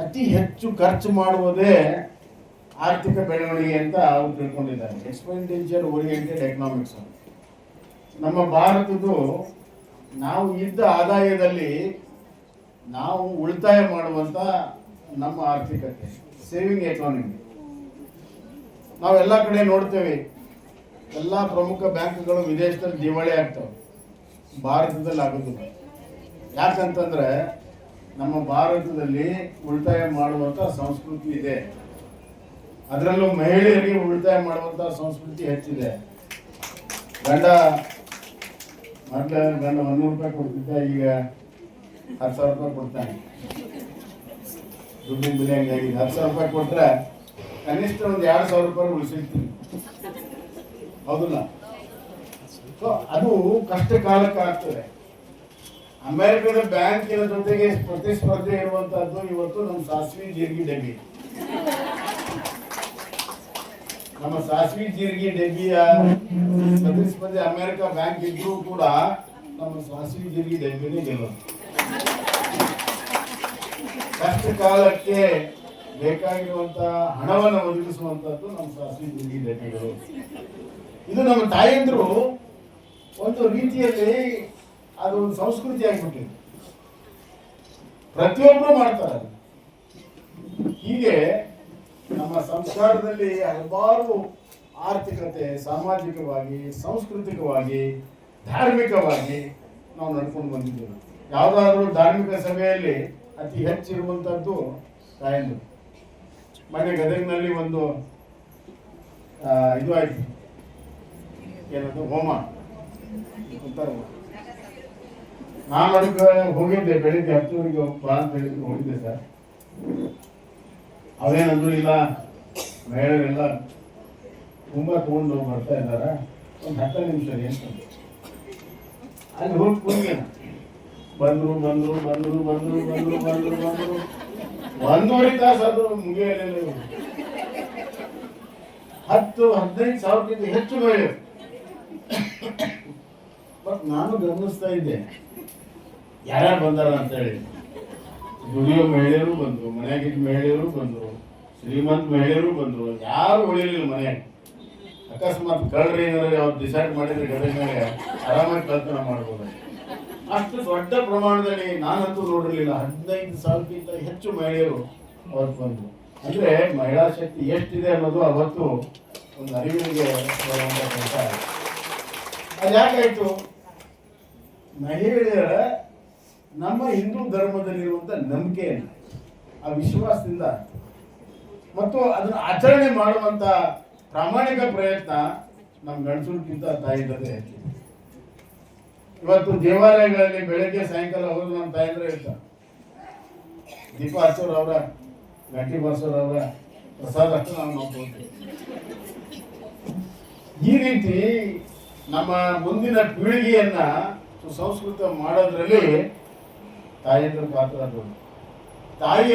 ಅತಿ ಹೆಚ್ಚು ಖರ್ಚು ಮಾಡುವುದೇ ಆರ್ಥಿಕ ಬೆಳವಣಿಗೆ ಅಂತ ಅವರು ತಿಳ್ಕೊಂಡಿದ್ದಾರೆ. Expenditure oriented economics. ನಮ್ಮ ಭಾರತದ್ದು ನಾವು ಇದ್ದ ಆದಾಯದಲ್ಲಿ ನಾವು ಉಳಿತಾಯ ಮಾಡುವಂತ ನಮ್ಮ ಆರ್ಥಿಕತೆ, ಸೇವಿಂಗ್ ಎಕಾನಮಿ. ನಾವೆಲ್ಲ ಕಡೆ ನೋಡ್ತೇವೆ, ಎಲ್ಲ ಪ್ರಮುಖ ಬ್ಯಾಂಕ್ಗಳು ವಿದೇಶದಲ್ಲಿ ದಿವಾಳಿ ಆಗ್ತವೆ, ಭಾರತದಲ್ಲಿ ಆಗೋದಿಲ್ಲ. ಯಾಕಂತಂದ್ರೆ ನಮ್ಮ ಭಾರತದಲ್ಲಿ ಉಳಿತಾಯ ಮಾಡುವಂತ ಸಂಸ್ಕೃತಿ ಇದೆ. ಅದರಲ್ಲೂ ಮಹಿಳೆಯರಿಗೆ ಉಳಿತಾಯ ಮಾಡುವಂತ ಸಂಸ್ಕೃತಿ ಹೆಚ್ಚಿದೆ. ಗಂಡ 100 ರೂಪಾಯಿ ಕೊಡ್ತಿದ್ದ, ಈಗ 10,000 ರೂಪಾಯಿ ಕೊಡ್ತಾನೆ. ದುಡ್ಡಿನ ಬೆಲೆ ಹಂಗಾಗಿದೆ. 10,000 ರೂಪಾಯಿ ಕೊಟ್ರೆ ಕನಿಷ್ಠ ಒಂದು 2,000 ರೂಪಾಯಿ ಉಳಿಸಿರ್ತೀನಿ, ಹೌದಲ್ಲ? ಸೊ ಅದು ಕಷ್ಟ ಕಾಲಕ್ಕೆ ಆಗ್ತದೆ. ಅಮೆರಿಕದ ಬ್ಯಾಂಕಿನ ಜೊತೆಗೆ ಪ್ರತಿಸ್ಪರ್ಧೆ ಇರುವಂತಹದ್ದು ಇವತ್ತು ನಮ್ಮ ಸಾಸಿವೆ ಜೀರಿಗೆ ಡಬ್ಬಿ. ನಮ್ಮ ಸಾಸಿವೆ ಜೀರಿಗೆ ಡಬ್ಬಿಯ ಪ್ರತಿಸ್ಪರ್ಧೆ ಅಮೆರಿಕ ಬ್ಯಾಂಕ್ ಇದ್ರೂ ಕೂಡ ನಮ್ಮ ಸಾಸಿವೆ ಜೀರಿಗೆ ಡಬ್ಬಿನೇ ಗೆಲ್ಲೋದು. ಕಷ್ಟ ಕಾಲಕ್ಕೆ ಬೇಕಾಗಿರುವಂತಹ ಹಣವನ್ನು ಒದಗಿಸುವಂತದ್ದು ನಮ್ಮ ಸಾಸಿವೆ ಜೀರಿಗೆ ಡಬ್ಬಿಗಳು. ಇದು ನಮ್ಮ ತಾಯಂದ್ರು ಒಂದು ರೀತಿಯಲ್ಲಿ ಅದು ಒಂದು ಸಂಸ್ಕೃತಿ ಆಗಿಬಿಟ್ಟಿದೆ. ಪ್ರತಿಯೊಬ್ಬರು ಮಾಡ್ತಾರೆ. ಹೀಗೆ ನಮ್ಮ ಸಂಸ್ಕಾರದಲ್ಲಿ ಹಲವಾರು ಆರ್ಥಿಕತೆ, ಸಾಮಾಜಿಕವಾಗಿ, ಸಾಂಸ್ಕೃತಿಕವಾಗಿ, ಧಾರ್ಮಿಕವಾಗಿ ನಾವು ನಡ್ಕೊಂಡು ಬಂದಿದ್ದೇವೆ. ಯಾವುದಾದ್ರೂ ಧಾರ್ಮಿಕ ಸಭೆಯಲ್ಲಿ ಅತಿ ಹೆಚ್ಚಿರುವಂಥದ್ದು ತಾಯಂದ್ರು. ಮನೆ ಗದಗಿನಲ್ಲಿ ಒಂದು ಇದು ಆಯ್ತು, ಏನದು ಹೋಮ ಅಂತಾರೆ. ನಾನು ಅದಕ್ಕೆ ಹೋಗಿದ್ದೆ, ಬೆಳಿಗ್ಗೆ 10 ಬೆಳಿಗ್ಗೆ ಹೋಗಿದ್ದೆ ಸರ್. ಅವೇನಂದ್ರು ಇಲ್ಲ, ಮಹಿಳೆಯರೆಲ್ಲ ತುಂಬಾ ತಗೊಂಡು ಬರ್ತಾ ಇದ್ದಾರೆ, ಒಂದು 10 ನಿಮಿಷ ಅಂತ ಅಲ್ಲಿ ಹೋಗಿ ಕೂತ್ಗೆ ಬಂದ್ರು 1.5 ತಾಸು ಆದ್ರೂ ಮುಗಿಯಲಿಲ್ಲ. 10-15 ಸಾವಿರಕ್ಕಿಂತ ಹೆಚ್ಚು ಮಹಿಳೆಯರು. ಬಟ್ ನಾನು ಗಮನಿಸ್ತಾ ಇದ್ದೆ ಯಾರ್ಯಾರು ಬಂದಾರ ಅಂತ ಹೇಳಿ. ದುಡಿಯೋ ಮಹಿಳೆಯರು ಬಂದ್ರು, ಮನೆಯಾಗಿದ್ದ ಮಹಿಳೆಯರು ಬಂದ್ರು, ಶ್ರೀಮಂತ ಮಹಿಳೆಯರು ಬಂದ್ರು, ಯಾರು ಉಳಿಲಿಲ್ಲ ಮನೆಯಾಗ. ಅಕಸ್ಮಾತ್ ಕಳ್ರಿ ಏನಾದ್ರೆ ಅವ್ರು ಡಿಸೈಡ್ ಮಾಡಿದ್ರೆ ಗದಗ ಮೇಲೆ ಆರಾಮಾಗಿ ಕಲ್ಪನೆ ಮಾಡ್ಬೋದು. ಅಷ್ಟು ದೊಡ್ಡ ಪ್ರಮಾಣದಲ್ಲಿ ನಾನಂತೂ ನೋಡಿರ್ಲಿಲ್ಲ. 15 ಸಾವಿರಕ್ಕಿಂತ ಹೆಚ್ಚು ಮಹಿಳೆಯರು ಅವತ್ತು ಬಂದ್ರು. ಅಂದ್ರೆ ಮಹಿಳಾ ಶಕ್ತಿ ಎಷ್ಟಿದೆ ಅನ್ನೋದು ಅವತ್ತು ಒಂದು ಅರಿವಿಗೆ ಕೆಲಸ. ಅದು ಯಾಕಾಯ್ತು? ಮಹಿಳೆಯರ ನಮ್ಮ ಹಿಂದೂ ಧರ್ಮದಲ್ಲಿರುವಂತ ನಂಬಿಕೆ, ಆ ವಿಶ್ವಾಸದಿಂದ ಮತ್ತು ಅದನ್ನು ಆಚರಣೆ ಮಾಡುವಂತ ಪ್ರಾಮಾಣಿಕ ಪ್ರಯತ್ನ ನಮ್ಮ ಗಂಡಸರಿಗಿಂತ ತಾಯಿಗಳೇ ಹೆಚ್ಚು. ಇವತ್ತು ದೇವಾಲಯಗಳಲ್ಲಿ ಬೆಳಗ್ಗೆ ಸಾಯಂಕಾಲ ಹೋಗಿ ನಮ್ಮ ತಾಯಂದ್ರೆ ಇರ್ತಾರೆ. ದೀಪ ಹಚ್ಚೋರು ಅವರ, ಗಂಟೆ ಬಾರಿಸೋರು ಅವರ, ಪ್ರಸಾದ ಅಷ್ಟು ನಾವು ನೋಡ್ಕೊಳ್ತೀವಿ. ಈ ರೀತಿ ನಮ್ಮ ಮುಂದಿನ ಪೀಳಿಗೆಯನ್ನ ಸುಸಂಸ್ಕೃತ ಮಾಡೋದ್ರಲ್ಲಿ ತಾಯಿಯಂದ್ರ ಪಾತ್ರ. ತಾಯಿ